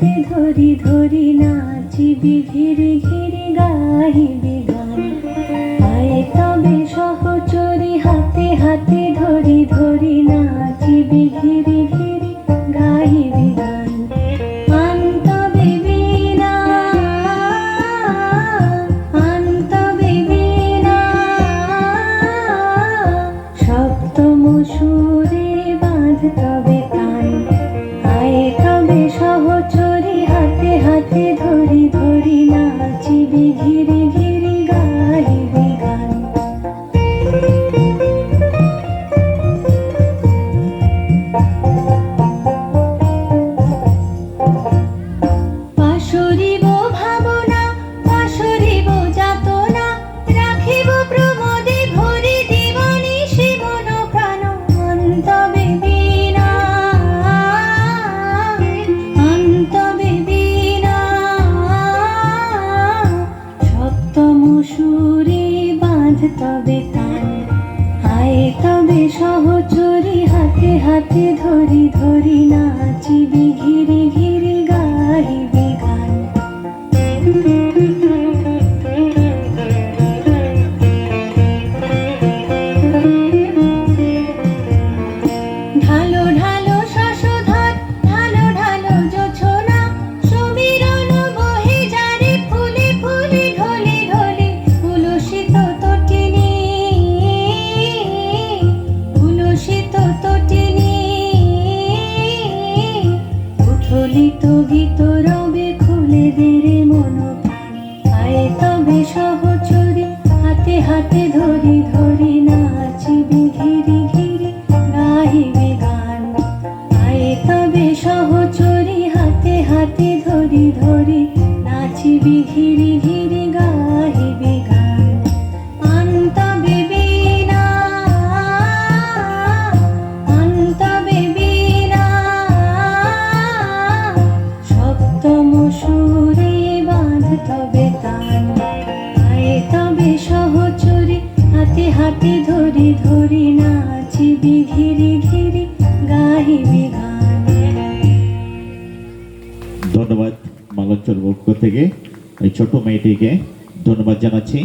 হাতে ধরি ধরি নাচিবি ঘিরি ঘিরি গাহিবি গান। আয় তবে সহচরি হাতে হাতে ধরি ধরি নাচিবি ঘিরি ঘিরি গাহিবি গান। আনতবে বীণা আনতবে বীণা সপ্তম সুরে বাঁধ তবে তান। আয় তবে সহচরি হাতে হাতে ধরি ধরি নাচিবি ঘিরি ঘিরি গাহিবি গান। পাশরিব ভাবনা পাশরিব যাতনা রাখিব প্রমোদে ভরি দিবানিশি মন প্রাণ। অন্তবে বীণা অন্তবে বীণা সপ্তম সুরে বাঁধ তবে তান। আয় তবে সহচরি হাতে হাতে ধরি ধরি নাচিবি ঘিরি ঘিরি গাহিবি গান। ঢালো ঢালো শশধর ঢালো ঢালো জোছনা সমীরণ বহে যারে ফুলে ফুলে ঢলে ঢলে। উলসিত তটিনী উলসিত তটিনী উথলিত গীত রবে খুলে দেরে মন প্রাণ। আয় তবে সহচরি হাতে হাতে ধরি ধরি নাচিবি ঘিরি ঘিরি গাহিবি গান। আয় তবে সহচরি হাতে হাতে ধরি ধরি নাচিবি ঘিরি ঘিরি গাহিবি গান। আনতবে বীণা আনতবে বীণা সপ্তম সুরে বাঁধ তবে তান। আয় তবে সহচরি হাতে হাতে ধরি ধরি নাচিবি ঘিরি ঘিরি গাহিবি গান। ধন্যবাদ মালঞ্চল পক্ষ থেকে এই ছোট মেয়েটিকে ধন্যবাদ জানাচ্ছি।